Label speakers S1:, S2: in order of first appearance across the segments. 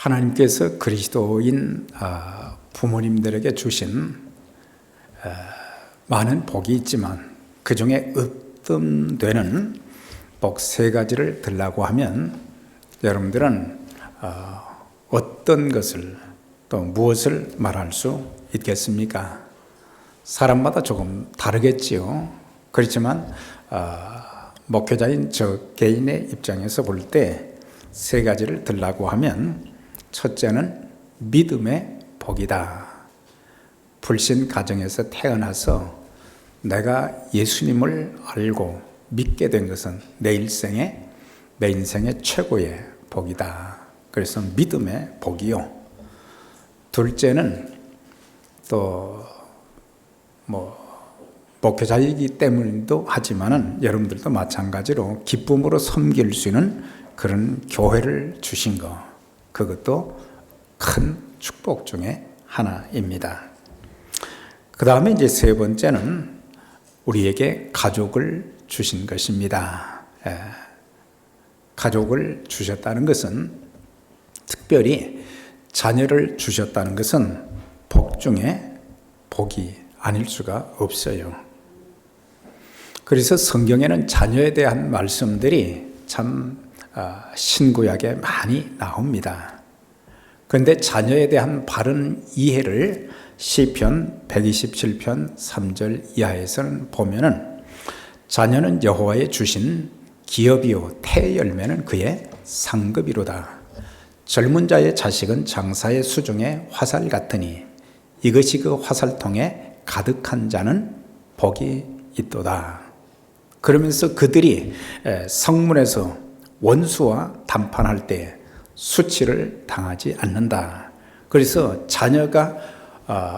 S1: 하나님께서 그리스도인 부모님들에게 주신 많은 복이 있지만 그 중에 으뜸되는 복 3가지를 들라고 하면 여러분들은 어떤 것을 또 무엇을 말할 수 있겠습니까? 사람마다 조금 다르겠지요. 그렇지만 목회자인 저 개인의 입장에서 볼 때 3가지를 들라고 하면 첫째는 믿음의 복이다. 불신 가정에서 태어나서 내가 예수님을 알고 믿게 된 것은 내 인생의 최고의 복이다. 그래서 믿음의 복이요. 둘째는 또 목회자이기 때문이기도 하지만은 여러분들도 마찬가지로 기쁨으로 섬길 수 있는 그런 교회를 주신 것, 그것도 큰 축복 중에 하나입니다. 그 다음에 이제 3번째는 우리에게 가족을 주신 것입니다. 가족을 주셨다는 것은, 특별히 자녀를 주셨다는 것은 복 중에 복이 아닐 수가 없어요. 그래서 성경에는 자녀에 대한 말씀들이 참 신구약에 많이 나옵니다. 그런데 자녀에 대한 바른 이해를 시편 127편 3절 이하에서는 보면은 자녀는 여호와의 주신 기업이요 태열매는 그의 상급이로다. 젊은 자의 자식은 장사의 수중에 화살 같으니 이것이 그 화살통에 가득한 자는 복이 있도다. 그러면서 그들이 성문에서 원수와 담판할 때 수치를 당하지 않는다. 그래서 자녀가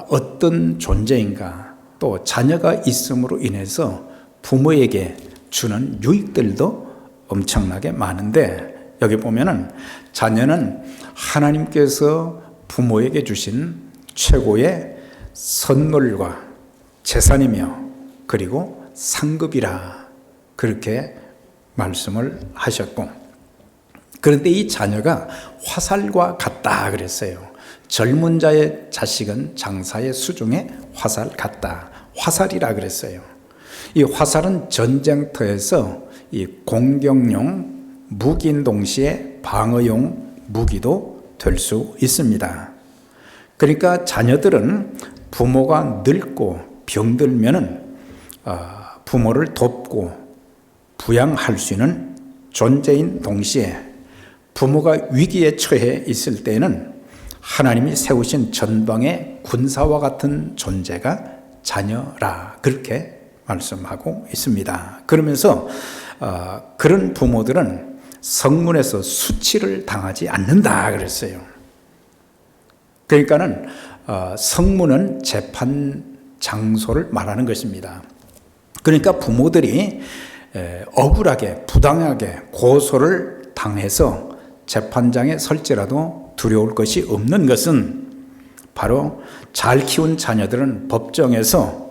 S1: 어떤 존재인가, 또 자녀가 있음으로 인해서 부모에게 주는 유익들도 엄청나게 많은데, 여기 보면은 자녀는 하나님께서 부모에게 주신 최고의 선물과 재산이며 그리고 상급이라 그렇게 말씀을 하셨고, 그런데 이 자녀가 화살과 같다 그랬어요. 젊은 자의 자식은 장사의 수중에 화살 같다. 화살이라 그랬어요. 이 화살은 전쟁터에서 이 공격용 무기인 동시에 방어용 무기도 될 수 있습니다. 그러니까 자녀들은 부모가 늙고 병들면은 부모를 돕고 부양할 수 있는 존재인 동시에 부모가 위기에 처해 있을 때는 하나님이 세우신 전방의 군사와 같은 존재가 자녀라, 그렇게 말씀하고 있습니다. 그러면서 그런 부모들은 성문에서 수치를 당하지 않는다 그랬어요. 그러니까는 성문은 재판 장소를 말하는 것입니다. 그러니까 부모들이 억울하게 부당하게 고소를 당해서 재판장에 설지라도 두려울 것이 없는 것은, 바로 잘 키운 자녀들은 법정에서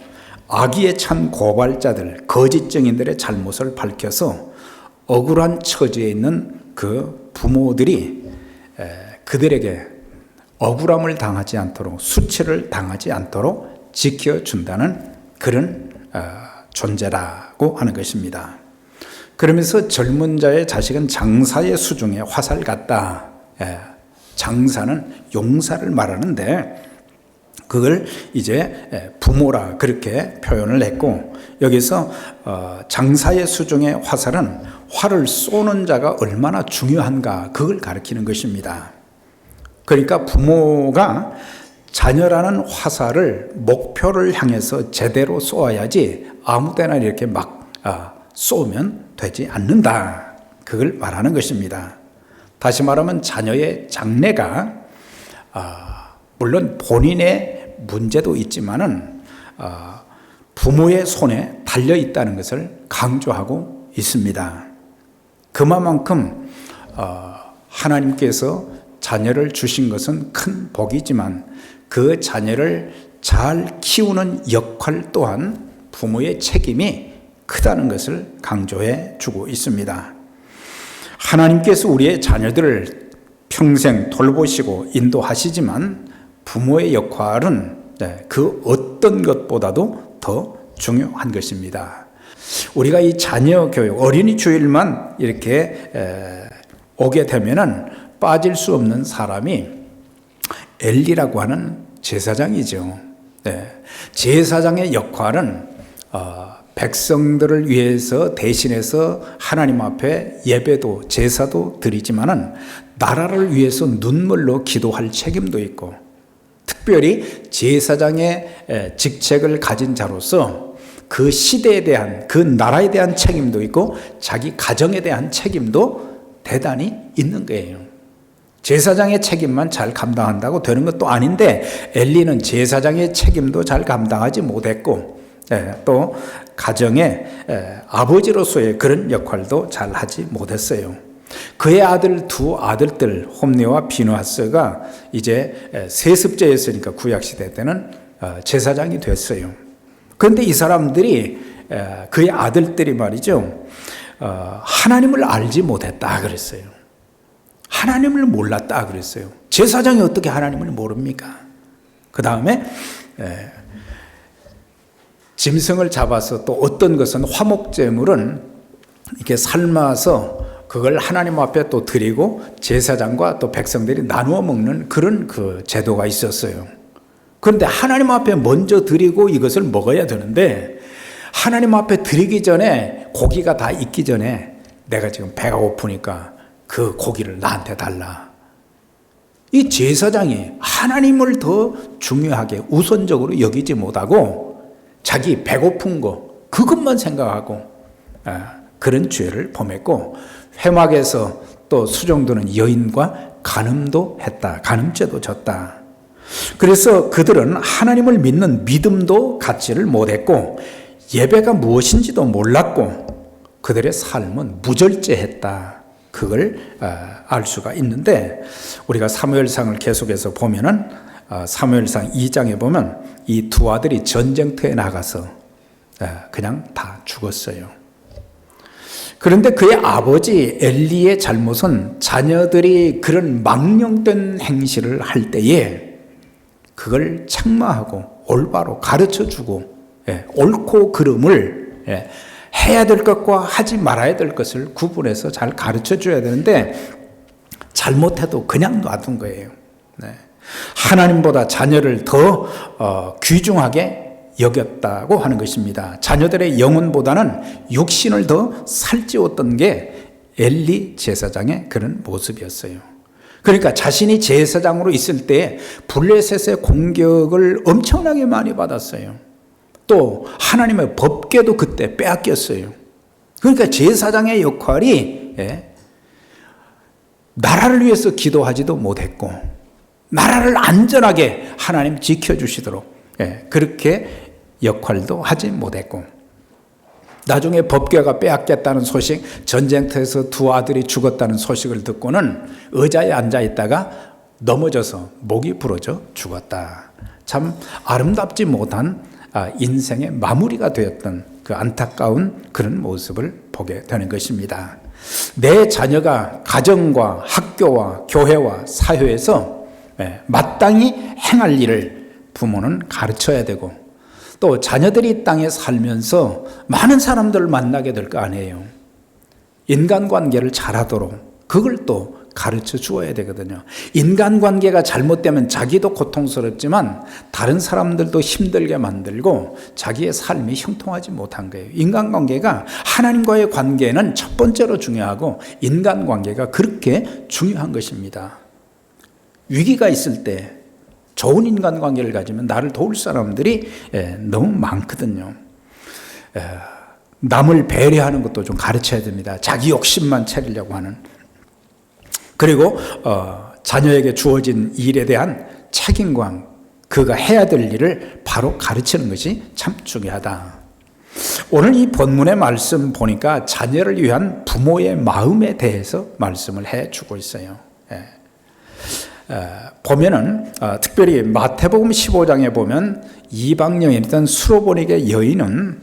S1: 악의에 찬 고발자들, 거짓 증인들의 잘못을 밝혀서 억울한 처지에 있는 그 부모들이 그들에게 억울함을 당하지 않도록, 수치를 당하지 않도록 지켜준다는 그런 존재라고 하는 것입니다. 그러면서 젊은 자의 자식은 장사의 수중에 화살 같다. 장사는 용사를 말하는데 그걸 이제 부모라 그렇게 표현을 했고, 여기서 장사의 수중에 화살은 활을 쏘는 자가 얼마나 중요한가, 그걸 가리키는 것입니다. 그러니까 부모가 자녀라는 화살을 목표를 향해서 제대로 쏘아야지 아무 때나 이렇게 막 쏘면 되지 않는다, 그걸 말하는 것입니다. 다시 말하면 자녀의 장래가 물론 본인의 문제도 있지만은 부모의 손에 달려 있다는 것을 강조하고 있습니다. 그만큼 하나님께서 자녀를 주신 것은 큰 복이지만 그 자녀를 잘 키우는 역할 또한 부모의 책임이 크다는 것을 강조해 주고 있습니다. 하나님께서 우리의 자녀들을 평생 돌보시고 인도하시지만 부모의 역할은 그 어떤 것보다도 더 중요한 것입니다. 우리가 이 자녀 교육, 어린이 주일만 이렇게 오게 되면은 빠질 수 없는 사람이 엘리라고 하는 제사장이죠. 제사장의 역할은 백성들을 위해서 대신해서 하나님 앞에 예배도 제사도 드리지만은 나라를 위해서 눈물로 기도할 책임도 있고, 특별히 제사장의 직책을 가진 자로서 그 시대에 대한, 그 나라에 대한 책임도 있고 자기 가정에 대한 책임도 대단히 있는 거예요. 제사장의 책임만 잘 감당한다고 되는 것도 아닌데 엘리는 제사장의 책임도 잘 감당하지 못했고 또 가정의 아버지로서의 그런 역할도 잘 하지 못했어요. 그의 두 아들들 홈리와 비느하스가 이제 세습제였으니까 구약시대 때는 제사장이 됐어요. 그런데 이 사람들이, 그의 아들들이 말이죠, 하나님을 알지 못했다 그랬어요. 하나님을 몰랐다 그랬어요. 제사장이 어떻게 하나님을 모릅니까? 그 다음에 짐승을 잡아서, 또 어떤 것은 화목제물은 이렇게 삶아서 그걸 하나님 앞에 또 드리고 제사장과 또 백성들이 나누어 먹는 그런 그 제도가 있었어요. 그런데 하나님 앞에 먼저 드리고 이것을 먹어야 되는데, 하나님 앞에 드리기 전에, 고기가 다 익기 전에 내가 지금 배가 고프니까 그 고기를 나한테 달라. 이 제사장이 하나님을 더 중요하게 우선적으로 여기지 못하고 자기 배고픈 거 그것만 생각하고 그런 죄를 범했고, 회막에서 또 수종드는 여인과 간음도 했다. 간음죄도 졌다. 그래서 그들은 하나님을 믿는 믿음도 갖지를 못했고 예배가 무엇인지도 몰랐고 그들의 삶은 무절제했다. 그걸 알 수가 있는데, 우리가 사무엘상을 계속해서 보면은 사무엘상 2장에 보면 이 두 아들이 전쟁터에 나가서 그냥 다 죽었어요. 그런데 그의 아버지 엘리의 잘못은 자녀들이 그런 망령된 행실을 할 때에 그걸 책망하고 올바로 가르쳐주고 옳고 그름을 해야 될 것과 하지 말아야 될 것을 구분해서 잘 가르쳐줘야 되는데 잘못해도 그냥 놔둔 거예요. 하나님보다 자녀를 더 귀중하게 여겼다고 하는 것입니다. 자녀들의 영혼보다는 육신을 더 살찌웠던 게 엘리 제사장의 그런 모습이었어요. 그러니까 자신이 제사장으로 있을 때 블레셋의 공격을 엄청나게 많이 받았어요. 또 하나님의 법궤도 그때 빼앗겼어요. 그러니까 제사장의 역할이 나라를 위해서 기도하지도 못했고 나라를 안전하게 하나님 지켜주시도록 그렇게 역할도 하지 못했고, 나중에 법궤가 빼앗겼다는 소식, 전쟁터에서 두 아들이 죽었다는 소식을 듣고는 의자에 앉아있다가 넘어져서 목이 부러져 죽었다. 참 아름답지 못한 인생의 마무리가 되었던 그 안타까운 그런 모습을 보게 되는 것입니다. 내 자녀가 가정과 학교와 교회와 사회에서 마땅히 행할 일을 부모는 가르쳐야 되고, 또 자녀들이 땅에 살면서 많은 사람들을 만나게 될 거 아니에요. 인간관계를 잘하도록 그걸 또 가르쳐 주어야 되거든요. 인간관계가 잘못되면 자기도 고통스럽지만 다른 사람들도 힘들게 만들고 자기의 삶이 형통하지 못한 거예요. 인간관계가, 하나님과의 관계는 첫 번째로 중요하고 인간관계가 그렇게 중요한 것입니다. 위기가 있을 때 좋은 인간관계를 가지면 나를 도울 사람들이 너무 많거든요. 남을 배려하는 것도 좀 가르쳐야 됩니다. 자기 욕심만 차리려고 하는. 그리고 자녀에게 주어진 일에 대한 책임감, 그가 해야 될 일을 바로 가르치는 것이 참 중요하다. 오늘 이 본문의 말씀 보니까 자녀를 위한 부모의 마음에 대해서 말씀을 해주고 있어요. 보면은 특별히 마태복음 15장에 보면 이방 여인이던 수로보니게 여인은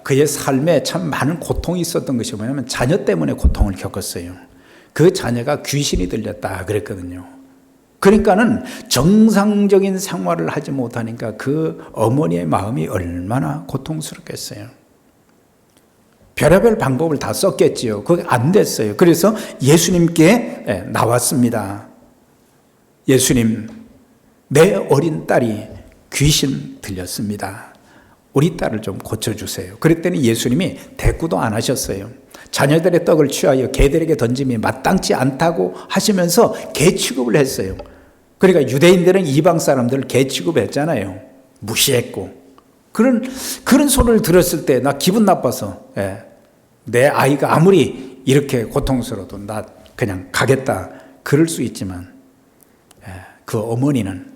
S1: 그의 삶에 참 많은 고통이 있었던 것이 뭐냐면 자녀 때문에 고통을 겪었어요. 그 자녀가 귀신이 들렸다 그랬거든요. 그러니까는 정상적인 생활을 하지 못하니까 그 어머니의 마음이 얼마나 고통스럽겠어요. 별의별 방법을 다 썼겠지요. 그게 안 됐어요. 그래서 예수님께 나왔습니다. 예수님, 내 어린 딸이 귀신 들렸습니다. 우리 딸을 좀 고쳐주세요. 그랬더니 예수님이 대꾸도 안 하셨어요. 자녀들의 떡을 취하여 개들에게 던짐이 마땅치 않다고 하시면서 개 취급을 했어요. 그러니까 유대인들은 이방 사람들을 개 취급했잖아요. 무시했고. 그런 소리를 들었을 때 나 기분 나빠서 내 아이가 아무리 이렇게 고통스러워도 나 그냥 가겠다 그럴 수 있지만 그 어머니는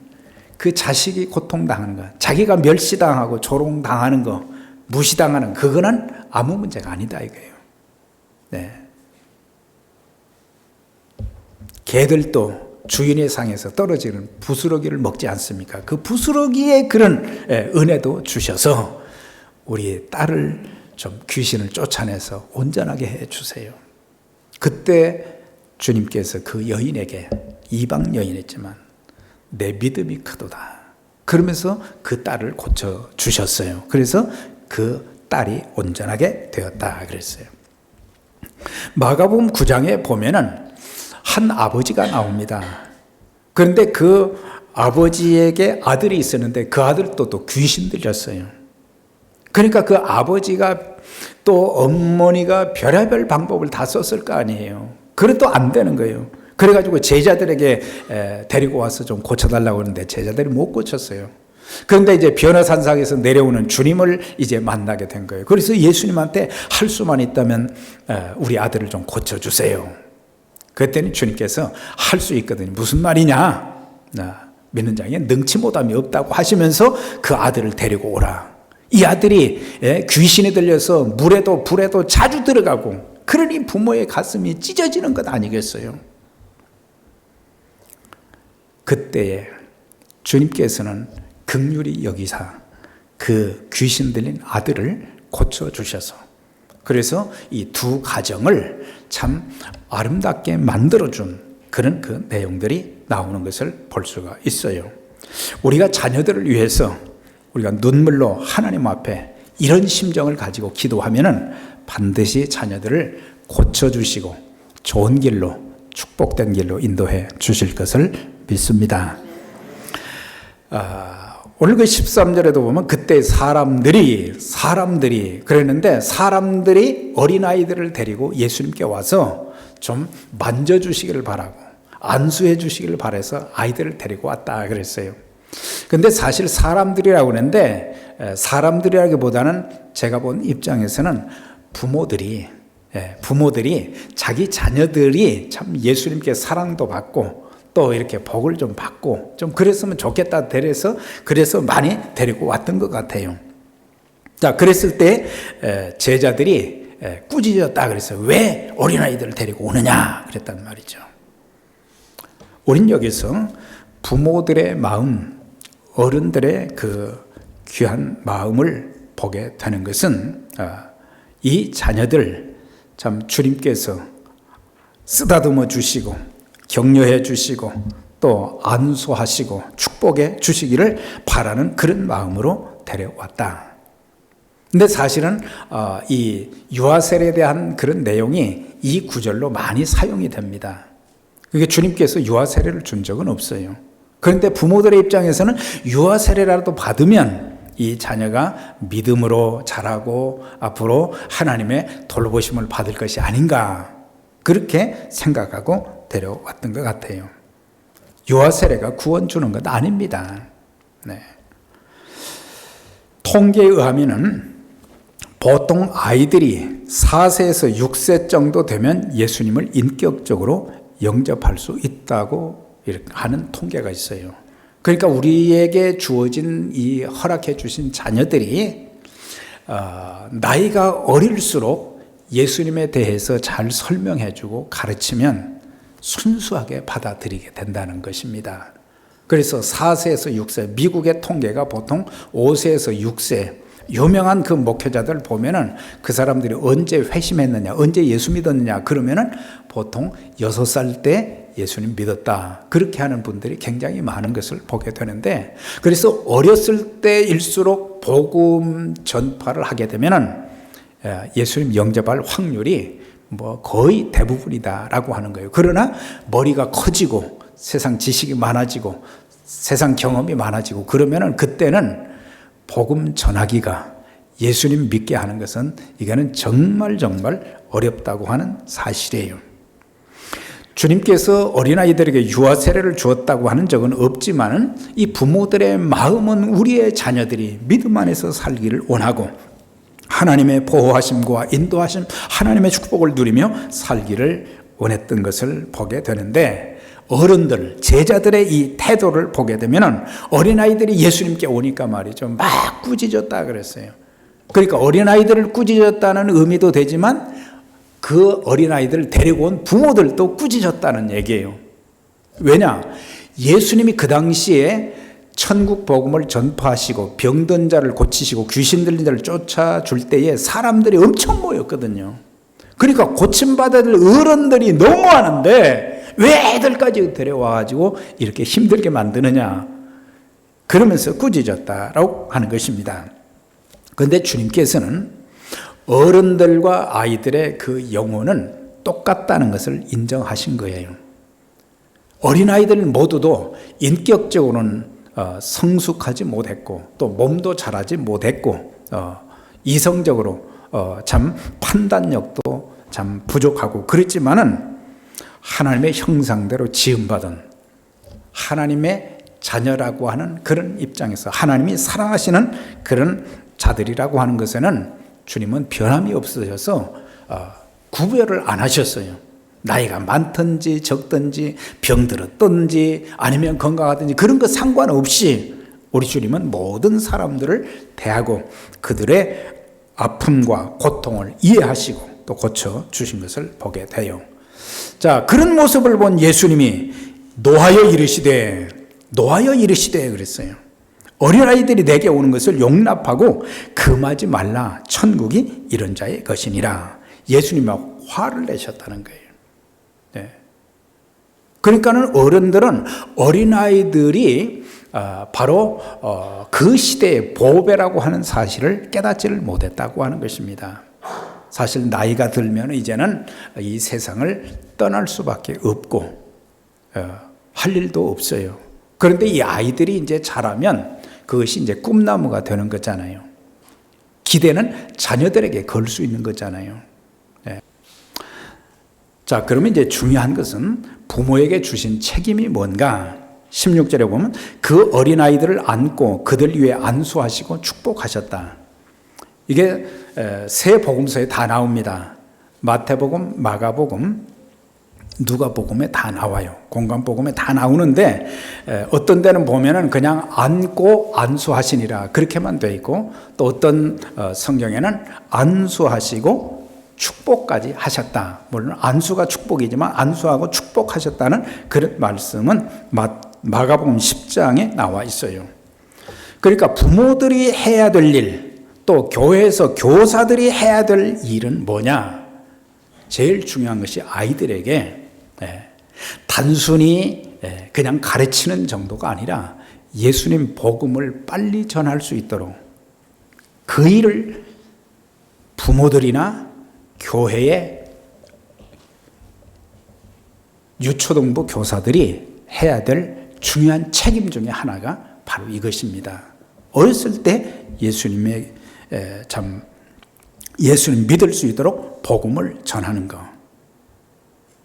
S1: 그 자식이 고통당하는 거, 자기가 멸시당하고 조롱당하는 거, 무시당하는 그거는 아무 문제가 아니다 이거예요. 네. 개들도 주인의 상에서 떨어지는 부스러기를 먹지 않습니까? 그 부스러기의 그런 은혜도 주셔서 우리 딸을 좀 귀신을 쫓아내서 온전하게 해주세요. 그때 주님께서 그 여인에게, 이방 여인이지만 내 믿음이 크도다 그러면서 그 딸을 고쳐주셨어요. 그래서 그 딸이 온전하게 되었다 그랬어요. 마가복음 9장에 보면은 한 아버지가 나옵니다. 그런데 그 아버지에게 아들이 있었는데 그 아들도 또 귀신 들렸어요. 그러니까 그 아버지가 또 어머니가 별의별 방법을 다 썼을 거 아니에요. 그래도 안 되는 거예요. 그래가지고 제자들에게 데리고 와서 좀 고쳐달라고 하는데 제자들이 못 고쳤어요. 그런데 이제 변화산상에서 내려오는 주님을 이제 만나게 된 거예요. 그래서 예수님한테 할 수만 있다면 우리 아들을 좀 고쳐주세요. 그랬더니 주님께서 할 수 있거든요. 무슨 말이냐? 믿는 자에게 능치 못함이 없다고 하시면서 그 아들을 데리고 오라. 이 아들이 귀신이 들려서 물에도 불에도 자주 들어가고 그러니 부모의 가슴이 찢어지는 것 아니겠어요? 그때에 주님께서는 긍휼히 여기사 그 귀신 들린 아들을 고쳐주셔서 그래서 이 두 가정을 참 아름답게 만들어준 그런 그 내용들이 나오는 것을 볼 수가 있어요. 우리가 자녀들을 위해서 우리가 눈물로 하나님 앞에 이런 심정을 가지고 기도하면은 반드시 자녀들을 고쳐주시고 좋은 길로 축복된 길로 인도해 주실 것을 믿습니다. 오늘 그 13절에도 보면 그때 사람들이 그랬는데 사람들이 어린아이들을 데리고 예수님께 와서 좀 만져주시기를 바라고 안수해 주시기를 바라서 아이들을 데리고 왔다 그랬어요. 근데 사실 사람들이라고 하는데 사람들이라기보다는 제가 본 입장에서는 부모들이 자기 자녀들이 참 예수님께 사랑도 받고 또 이렇게 복을 좀 받고 좀 그랬으면 좋겠다 그래서 많이 데리고 왔던 것 같아요. 자, 그랬을 때 제자들이 꾸짖었다 그랬어요. 왜 어린아이들을 데리고 오느냐 그랬단 말이죠. 우린 여기서 부모들의 마음, 어른들의 그 귀한 마음을 보게 되는 것은 이 자녀들 참 주님께서 쓰다듬어 주시고 격려해 주시고 또 안수하시고 축복해 주시기를 바라는 그런 마음으로 데려왔다. 근데 사실은 이 유아세례에 대한 그런 내용이 이 구절로 많이 사용이 됩니다. 그게 주님께서 유아세례를 준 적은 없어요. 그런데 부모들의 입장에서는 유아세례라도 받으면 이 자녀가 믿음으로 자라고 앞으로 하나님의 돌보심을 받을 것이 아닌가 그렇게 생각하고 데려왔던 것 같아요. 유아세례가 구원 주는 것 아닙니다. 네. 통계에 의하면은 보통 아이들이 4세에서 6세 정도 되면 예수님을 인격적으로 영접할 수 있다고 하는 통계가 있어요. 그러니까 우리에게 주어진 이 허락해 주신 자녀들이 나이가 어릴수록 예수님에 대해서 잘 설명해 주고 가르치면 순수하게 받아들이게 된다는 것입니다. 그래서 4세에서 6세, 미국의 통계가 보통 5세에서 6세, 유명한 그 목회자들 보면은 그 사람들이 언제 회심했느냐, 언제 예수 믿었느냐 그러면은 보통 6살 때 예수님 믿었다. 그렇게 하는 분들이 굉장히 많은 것을 보게 되는데, 그래서 어렸을 때일수록 복음 전파를 하게 되면은 예수님 영접할 확률이 뭐 거의 대부분이다라고 하는 거예요. 그러나 머리가 커지고 세상 지식이 많아지고 세상 경험이 많아지고 그러면은 그때는 복음 전하기가, 예수님 믿게 하는 것은 이거는 정말 어렵다고 하는 사실이에요. 주님께서 어린아이들에게 유아 세례를 주었다고 하는 적은 없지만 이 부모들의 마음은 우리의 자녀들이 믿음 안에서 살기를 원하고 하나님의 보호하심과 인도하심, 하나님의 축복을 누리며 살기를 원했던 것을 보게 되는데, 어른들, 제자들의 이 태도를 보게 되면 어린아이들이 예수님께 오니까 말이죠, 막 꾸짖었다 그랬어요. 그러니까 어린아이들을 꾸짖었다는 의미도 되지만 그 어린아이들을 데리고 온 부모들도 꾸짖었다는 얘기예요. 왜냐? 예수님이 그 당시에 천국 복음을 전파하시고 병든 자를 고치시고 귀신 들린 자를 쫓아줄 때에 사람들이 엄청 모였거든요. 그러니까 고침받아야 될 어른들이 너무 많은데 왜 애들까지 데려와가지고 이렇게 힘들게 만드느냐, 그러면서 꾸짖었다라고 하는 것입니다. 그런데 주님께서는 어른들과 아이들의 그 영혼은 똑같다는 것을 인정하신 거예요. 어린아이들 모두도 인격적으로는 성숙하지 못했고 또 몸도 자라지 못했고 이성적으로 참 판단력도 참 부족하고 그랬지만은 하나님의 형상대로 지음받은 하나님의 자녀라고 하는 그런 입장에서 하나님이 사랑하시는 그런 자들이라고 하는 것에는 주님은 변함이 없으셔서 구별을 안 하셨어요. 나이가 많든지 적든지 병들었든지 아니면 건강하든지 그런 거 상관없이 우리 주님은 모든 사람들을 대하고 그들의 아픔과 고통을 이해하시고 또 고쳐주신 것을 보게 돼요. 자, 그런 모습을 본 예수님이 노하여 이르시되 그랬어요. 어린아이들이 내게 오는 것을 용납하고 금하지 말라. 천국이 이런 자의 것이니라. 예수님하고 화를 내셨다는 거예요. 네. 그러니까는 어른들은 어린아이들이 바로 그 시대의 보배라고 하는 사실을 깨닫지를 못했다고 하는 것입니다. 사실 나이가 들면 이제는 이 세상을 떠날 수밖에 없고 할 일도 없어요. 그런데 이 아이들이 이제 자라면 그것이 이제 꿈나무가 되는 거잖아요. 기대는 자녀들에게 걸 수 있는 거잖아요. 네. 자, 그러면 이제 중요한 것은 부모에게 주신 책임이 뭔가? 16절에 보면 그 어린아이들을 안고 그들 위에 안수하시고 축복하셨다. 이게 세 복음서에 다 나옵니다. 마태복음, 마가복음, 누가복음에 다 나와요. 공관복음에 다 나오는데 어떤 데는 보면은 그냥 안고 안수하시니라 그렇게만 돼 있고 또 어떤 성경에는 안수하시고 축복까지 하셨다. 물론 안수가 축복이지만 안수하고 축복하셨다는 그런 말씀은 마가복음 10장에 나와 있어요. 그러니까 부모들이 해야 될 일, 또 교회에서 교사들이 해야 될 일은 뭐냐? 제일 중요한 것이 아이들에게 단순히 그냥 가르치는 정도가 아니라 예수님 복음을 빨리 전할 수 있도록 그 일을 부모들이나 교회의 유초등부 교사들이 해야 될 중요한 책임 중에 하나가 바로 이것입니다. 어렸을 때 예수님 믿을 수 있도록 복음을 전하는 것.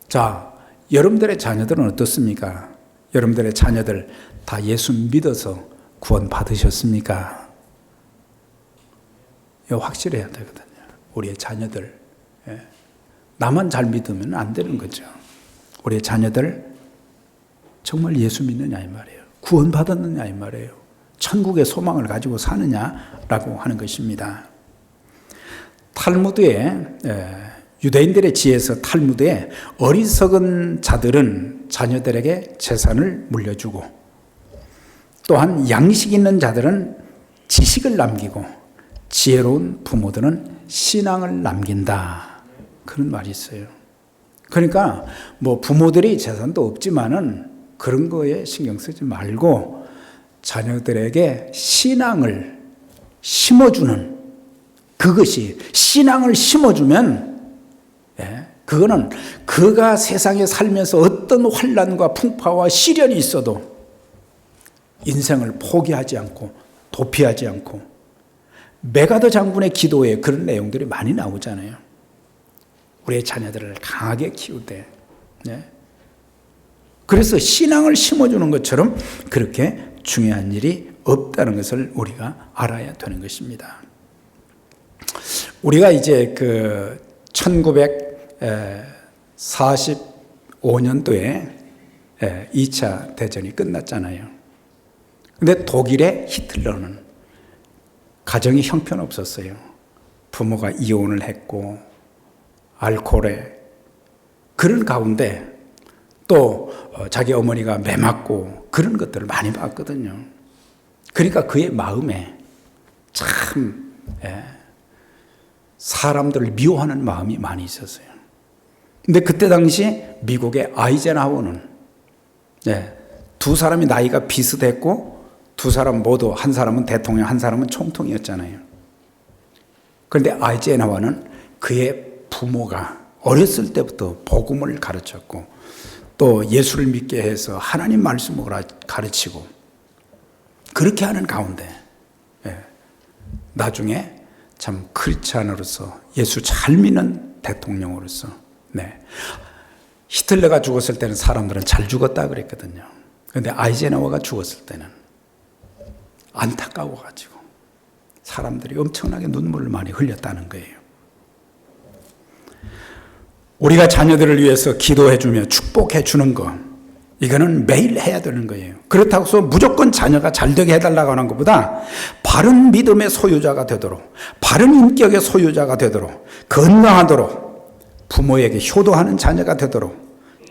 S1: 자, 여러분들의 자녀들은 어떻습니까? 여러분들의 자녀들 다 예수 믿어서 구원 받으셨습니까? 이거 확실해야 되거든요. 우리의 자녀들. 나만 잘 믿으면 안 되는 거죠. 우리의 자녀들 정말 예수 믿느냐 이 말이에요. 구원 받았느냐 이 말이에요. 천국의 소망을 가지고 사느냐라고 하는 것입니다. 탈무드에 유대인들의 지혜에서 탈무드에 어리석은 자들은 자녀들에게 재산을 물려주고 또한 양식 있는 자들은 지식을 남기고 지혜로운 부모들은 신앙을 남긴다. 그런 말이 있어요. 그러니까 뭐 부모들이 재산도 없지만은 그런 거에 신경 쓰지 말고 자녀들에게 신앙을 심어주는, 그것이 신앙을 심어주면 그거는 그가 세상에 살면서 어떤 환난과 풍파와 시련이 있어도 인생을 포기하지 않고 도피하지 않고, 메가더 장군의 기도에 그런 내용들이 많이 나오잖아요. 우리의 자녀들을 강하게 키우되, 그래서 신앙을 심어주는 것처럼 그렇게 중요한 일이 없다는 것을 우리가 알아야 되는 것입니다. 우리가 이제 그 1945년도에 2차 대전이 끝났잖아요. 근데 독일의 히틀러는 가정이 형편없었어요. 부모가 이혼을 했고 알코올에, 그런 가운데 또 자기 어머니가 매 맞고 그런 것들을 많이 봤거든요. 그러니까 그의 마음에 참 사람들을 미워하는 마음이 많이 있었어요. 근데 그때 당시 미국의 아이젠하워는 두 사람이 나이가 비슷했고 두 사람 모두, 한 사람은 대통령, 한 사람은 총통이었잖아요. 그런데 아이젠하워는 그의 부모가 어렸을 때부터 복음을 가르쳤고 또 예수를 믿게 해서 하나님 말씀을 가르치고 그렇게 하는 가운데 나중에 참 크리스찬으로서 예수 잘 믿는 대통령으로서 히틀러가 죽었을 때는 사람들은 잘 죽었다 그랬거든요. 그런데 아이젠하워가 죽었을 때는 안타까워가지고 사람들이 엄청나게 눈물을 많이 흘렸다는 거예요. 우리가 자녀들을 위해서 기도해주며 축복해주는 것, 이거는 매일 해야 되는 거예요. 그렇다고 해서 무조건 자녀가 잘되게 해달라고 하는 것보다 바른 믿음의 소유자가 되도록, 바른 인격의 소유자가 되도록, 건강하도록, 부모에게 효도하는 자녀가 되도록,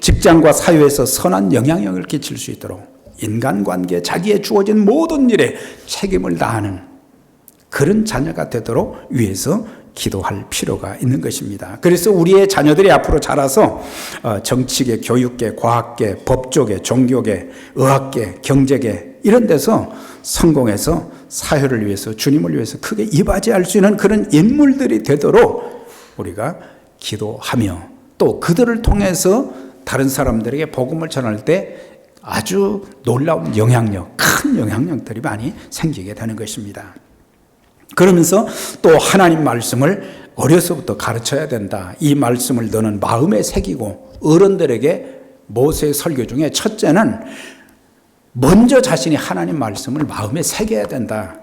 S1: 직장과 사회에서 선한 영향력을 끼칠 수 있도록, 인간관계, 자기에 주어진 모든 일에 책임을 다하는 그런 자녀가 되도록 위해서 기도할 필요가 있는 것입니다. 그래서 우리의 자녀들이 앞으로 자라서 정치계, 교육계, 과학계, 법조계, 종교계, 의학계, 경제계 이런 데서 성공해서 사회를 위해서, 주님을 위해서 크게 이바지할 수 있는 그런 인물들이 되도록 우리가 기도하며 또 그들을 통해서 다른 사람들에게 복음을 전할 때 아주 놀라운 영향력, 큰 영향력들이 많이 생기게 되는 것입니다. 그러면서 또 하나님 말씀을 어려서부터 가르쳐야 된다. 이 말씀을 너는 마음에 새기고, 어른들에게 모세의 설교 중에 첫째는 먼저 자신이 하나님 말씀을 마음에 새겨야 된다.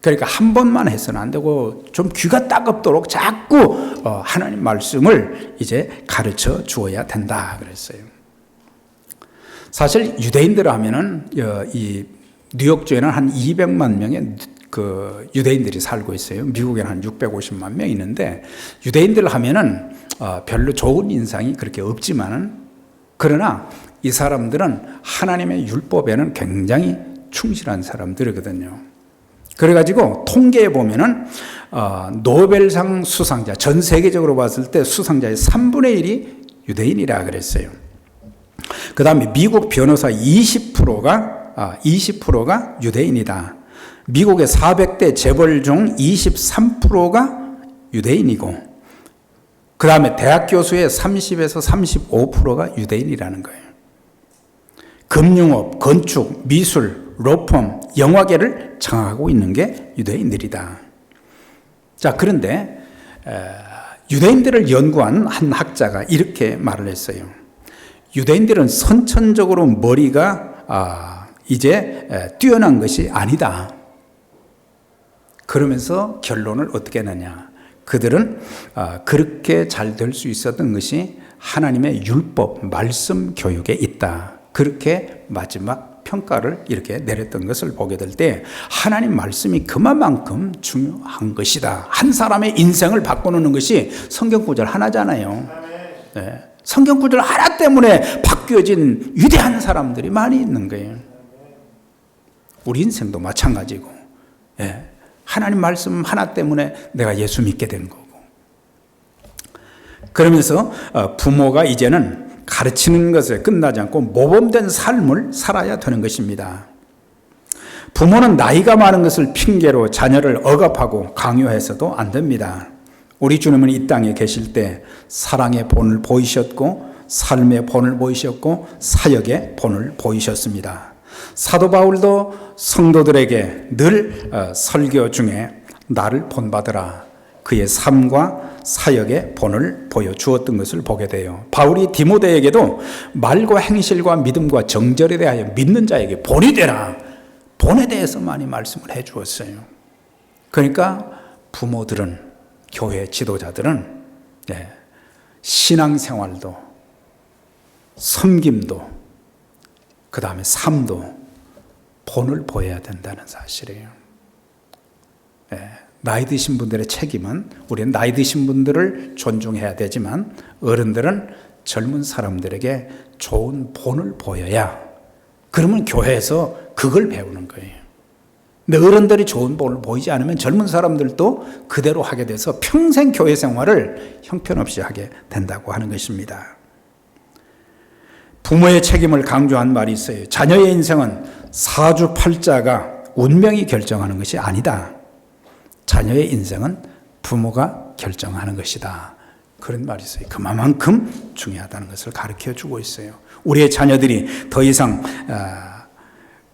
S1: 그러니까 한 번만 해서는 안 되고 좀 귀가 따갑도록 자꾸 하나님 말씀을 이제 가르쳐 주어야 된다 그랬어요. 사실 유대인들 하면은 이 뉴욕주에는 한 200만 명의 그 유대인들이 살고 있어요. 미국에는 한 650만 명 있는데 유대인들 하면은 별로 좋은 인상이 그렇게 없지만은, 그러나 이 사람들은 하나님의 율법에는 굉장히 충실한 사람들이거든요. 그래가지고 통계에 보면은 노벨상 수상자, 전 세계적으로 봤을 때 수상자의 3분의 1이 유대인이라 그랬어요. 그 다음에 미국 변호사 20%가 유대인이다. 미국의 400대 재벌 중 23%가 유대인이고, 그 다음에 대학 교수의 30에서 35%가 유대인이라는 거예요. 금융업, 건축, 미술, 로펌, 영화계를 장악하고 있는 게 유대인들이다. 자, 그런데 유대인들을 연구한 한 학자가 이렇게 말을 했어요. 유대인들은 선천적으로 머리가 이제 뛰어난 것이 아니다. 그러면서 결론을 어떻게 내냐. 그들은 그렇게 잘 될 수 있었던 것이 하나님의 율법, 말씀 교육에 있다. 그렇게 마지막 평가를 이렇게 내렸던 것을 보게 될 때 하나님 말씀이 그만큼 중요한 것이다. 한 사람의 인생을 바꿔놓는 것이 성경 구절 하나잖아요. 네. 성경 구절 하나 때문에 바뀌어진 위대한 사람들이 많이 있는 거예요. 우리 인생도 마찬가지고, 하나님 말씀 하나 때문에 내가 예수 믿게 된 거고. 그러면서 부모가 이제는 가르치는 것에 끝나지 않고 모범된 삶을 살아야 되는 것입니다. 부모는 나이가 많은 것을 핑계로 자녀를 억압하고 강요해서도 안 됩니다. 우리 주님은 이 땅에 계실 때 사랑의 본을 보이셨고 삶의 본을 보이셨고 사역의 본을 보이셨습니다. 사도 바울도 성도들에게 늘 설교 중에 나를 본받으라, 그의 삶과 사역의 본을 보여주었던 것을 보게 돼요. 바울이 디모데에게도 말과 행실과 믿음과 정절에 대하여 믿는 자에게 본이 되라, 본에 대해서 많이 말씀을 해 주었어요. 그러니까 부모들은, 교회 지도자들은 신앙생활도 섬김도 그 다음에 삶도 본을 보여야 된다는 사실이에요. 나이 드신 분들의 책임은, 우리는 나이 드신 분들을 존중해야 되지만 어른들은 젊은 사람들에게 좋은 본을 보여야, 그러면 교회에서 그걸 배우는 거예요. 근데 어른들이 좋은 본을 보이지 않으면 젊은 사람들도 그대로 하게 돼서 평생 교회 생활을 형편없이 하게 된다고 하는 것입니다. 부모의 책임을 강조한 말이 있어요. 자녀의 인생은 사주팔자가 운명이 결정하는 것이 아니다. 자녀의 인생은 부모가 결정하는 것이다. 그런 말이 있어요. 그만큼 중요하다는 것을 가르쳐 주고 있어요. 우리의 자녀들이 더 이상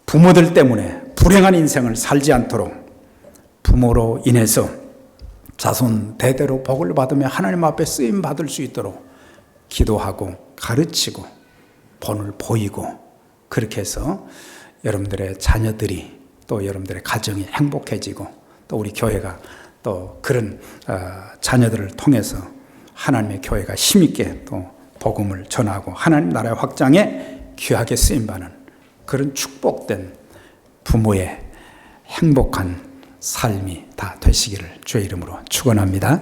S1: 부모들 때문에 불행한 인생을 살지 않도록 부모로 인해서 자손 대대로 복을 받으며 하나님 앞에 쓰임 받을 수 있도록 기도하고 가르치고 본을 보이고, 그렇게 해서 여러분들의 자녀들이 또 여러분들의 가정이 행복해지고 또 우리 교회가 또 그런 자녀들을 통해서 하나님의 교회가 힘있게 또 복음을 전하고 하나님 나라의 확장에 귀하게 쓰임받는 그런 축복된 부모의 행복한 삶이 다 되시기를 주의 이름으로 축원합니다.